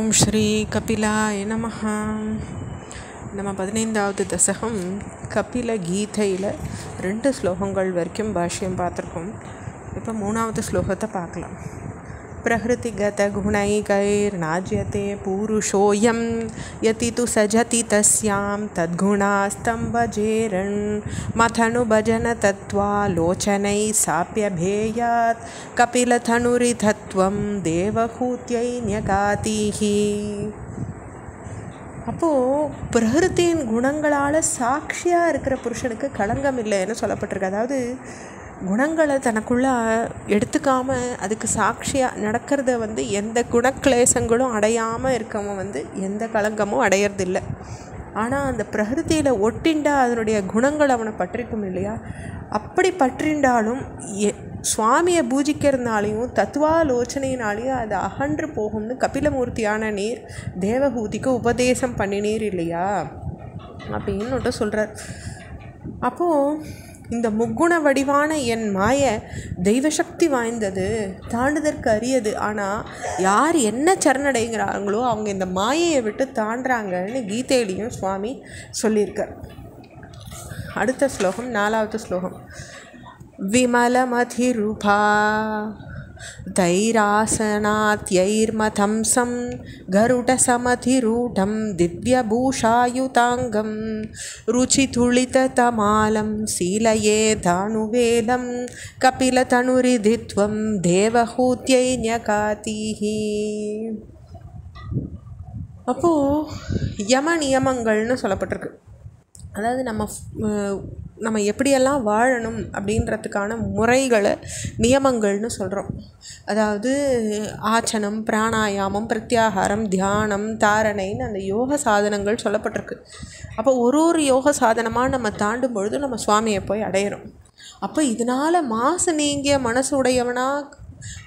ஓம் ஸ்ரீ கபிலாய நமஹ. நம்ம 15வது தசகம் கபில கீதையில் 2 ஸ்லோகங்கள் வரைக்கும் பாஷ்யம் பார்த்துருக்கோம். இப்போ 3வது ஸ்லோகத்தை பார்க்கலாம். பிரஹிருதிகத குணைகைர்நாஜ்யதே பூருஷோயம் யதி து சஜதி தஸ்யாம் தத்குணாஸ்தம் பஜேரன் மதனு பஜன தத்வா லோச்சனை சாப்யபேயாத் கபிலதனுரிதத்வம் தேவஹூத்யை ஞகாதீஹி. அப்போது பிரகிருத்தியின் குணங்களால் சாட்சியாக இருக்கிற புருஷனுக்கு களங்கம் இல்லைன்னு சொல்லப்பட்டிருக்கு. அதாவது குணங்களை தனக்குள்ளே எடுத்துக்காமல் அதுக்கு சாட்சியாக நடக்கிறத எந்த குணக்லேசங்களும் அடையாமல் இருக்கவன் எந்த களங்கமும் அடையிறதில்லை. ஆனால் அந்த பிரகிருத்தியில் ஒட்டிண்டா அதனுடைய குணங்கள் அவனை பற்றிக்கும் இல்லையா? அப்படி பற்றின்றாலும் சுவாமியை பூஜிக்கிறதுனாலையும் தத்துவாலோசனையினாலையும் அது அகன்று போகும்னு கபிலமூர்த்தியான நீர் தேவஹூதிக்கு உபதேசம் பண்ணினீர் இல்லையா அப்படின்னு சொல்கிறார். அப்போது இந்த முக்குண வடிவான என் மாய தெய்வசக்தி வாய்ந்தது, தாண்டுதற்கு அரியது. ஆனால் யார் என்ன சரணடைகிறாங்களோ அவங்க இந்த மாயையை விட்டு தாண்டுறாங்கன்னு கீதையிலையும் சுவாமி சொல்லியிருக்கார். அடுத்த ஸ்லோகம் 4வது ஸ்லோகம். விமலமதிருபா தைராசனாத்யைர்மதம்சம் கருடசமதிரூடம் திவ்யபூஷாயுதாங்கம் ருச்சிதுளிததமாலம் சீலயே தானுவேலம் கபிலதனுரிதித்வம் தேவஹூத்யை ஞகாதீஹி. அப்போது யம நியமங்கள்னு சொல்லப்பட்டிருக்கு. அதாவது நம்ம எப்படியெல்லாம் வாழணும் அப்படின்றதுக்கான முறைகளை நியமங்கள்னு சொல்கிறோம். அதாவது ஆச்சனம், பிராணாயாமம், பிரத்யாகாரம், தியானம், தாரணைன்னு அந்த யோக சாதனங்கள் சொல்லப்பட்டிருக்கு. அப்போ ஒரு யோக சாதனமாக நம்ம தாண்டும் பொழுது நம்ம சுவாமியை போய் அடையிறோம். அப்போ இதனால் மாசு நீங்கிய மனசு உடையவனாக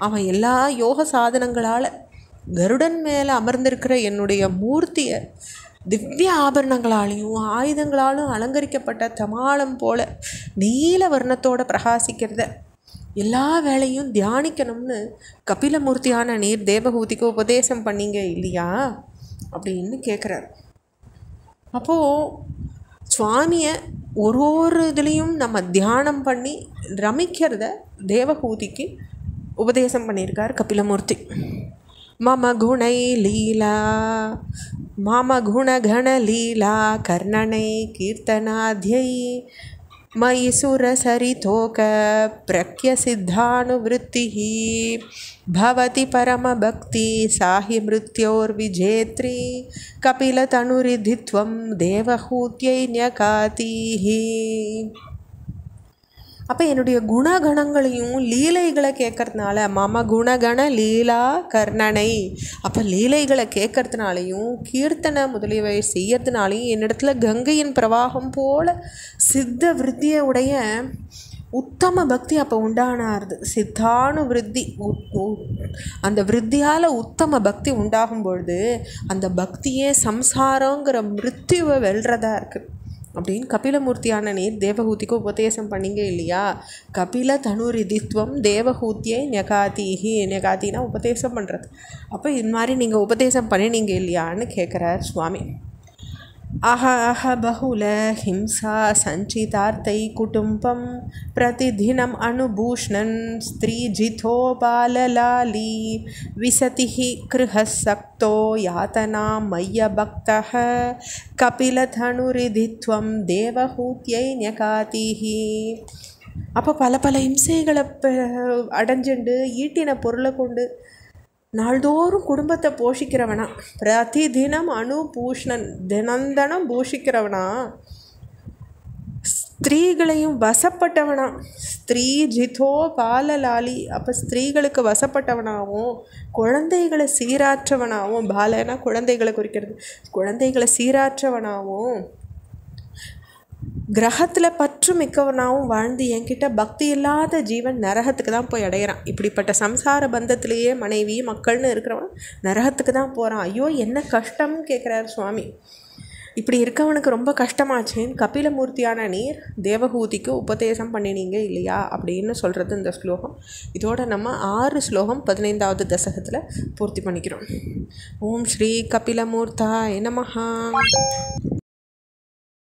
அவன் எல்லா யோக சாதனங்களால் கருடன் மேலே அமர்ந்திருக்கிற என்னுடைய மூர்த்தியை திவ்ய ஆபரணங்களாலையும் ஆயுதங்களாலும் அலங்கரிக்கப்பட்ட தமாலம் போல நீல வர்ணத்தோடு பிரகாசிக்கிறத எல்லா வேலையும் தியானிக்கணும்னு கபிலமூர்த்தியான நீர் தேவஹூதிக்கு உபதேசம் பண்ணீங்க இல்லையா அப்படின்னு கேட்குறார். அப்போது சுவாமியை ஒரு இதுலேயும் நம்ம தியானம் பண்ணி ரமிக்கிறத தேவஹூதிக்கு உபதேசம் பண்ணியிருக்கார் கபிலமூர்த்தி. மம குணை லீலா மம குணகண லீலா கர்ணனை கீர்த்தனாத்யை மயி சுரசரிதோக பிரக்ய சித்தானுவிருத்திஹி பவதி பரமபக்தி சாஹி மிருத்யோர்விஜேத்ரி கபிலதனுரிதித்வம் தேவஹூத்யை ஞகாதீஹி. அப்போ என்னுடைய குணகணங்களையும் லீலைகளை கேட்கறதுனால மம குணகண லீலா கர்ணனை, அப்போ லீலைகளை கேட்கறதுனாலையும் கீர்த்தனை முதலியவை செய்யறதுனாலையும் என்னிடத்துல கங்கையின் பிரவாகம் போல் சித்த விருத்தியை உடைய உத்தம பக்தி அப்போ உண்டானாருது. சித்தானு விருத்தி, அந்த விருத்தியால் உத்தம பக்தி உண்டாகும் பொழுது அந்த பக்தியே சம்சாரங்கிற மிருத்யுவை வெல்றதா இருக்குது அப்படின்னு கபிலமூர்த்தியான நீர் தேவஹூதிக்கு உபதேசம் பண்ணிங்க இல்லையா? கபில தனுரிதித்வம் தேவஹூத்யை ஞகாதீஹி. ஞகாதினா உபதேசம் பண்ணுறது. அப்போ இது மாதிரி நீங்கள் உபதேசம் பண்ணினீங்க இல்லையான்னு கேட்குறார் சுவாமி. அஹ அஹ பகுல ஹிம்சா சஞ்சிதார்த்தை குடும்பம் பிரதிதினம் அனுபூஷ்ணன் ஸ்திரீ ஜிதோ பாலலாலி விசதிஹி கிருஹசக்தோ யாதனா மைய பக்தஹ கபிலதனுரிதித்வம் தேவஹூத்யை ஞகாதீஹி. அப்போ பல இம்சைகளை அடைஞ்சுண்டு ஈட்டின பொருளை கொண்டு நாள்தோறும் குடும்பத்தை போஷிக்கிறவனா, பிரதிதினம் அனுபூஷ்ணன் தினந்தனம் பூஷிக்கிறவனா, ஸ்திரீகளையும் வசப்பட்டவனா, ஸ்திரீ ஜிதோ பாலலாலி, அப்போ ஸ்திரீகளுக்கு வசப்பட்டவனாகவும் குழந்தைகளை சீராற்றவனாகவும், பாலனா குழந்தைகளை குறிக்கிறது, குழந்தைகளை சீராற்றவனாகவும் கிரகத்தில் பற்று மிக்கவனாகவும் வாழ்ந்து என்கிட்ட பக்தி இல்லாத ஜீவன் நரகத்துக்கு தான் போய் அடையிறான். இப்படிப்பட்ட சம்சார பந்தத்திலேயே மனைவி மக்கள்னு இருக்கிறவன் நரகத்துக்கு தான் போகிறான். ஐயோ என்ன கஷ்டம்னு கேட்குறாரு சுவாமி. இப்படி இருக்கவனுக்கு ரொம்ப கஷ்டமாச்சேன்னு கபிலமூர்த்தியான நீர் தேவஹூதிக்கு உபதேசம் பண்ணினீங்க இல்லையா அப்படின்னு சொல்கிறது இந்த ஸ்லோகம். இதோட நம்ம 6 ஸ்லோகம் 15வது தசகத்தில் பூர்த்தி பண்ணிக்கிறோம். ஓம் ஸ்ரீ கபிலமூர்த்தாய நமஹ.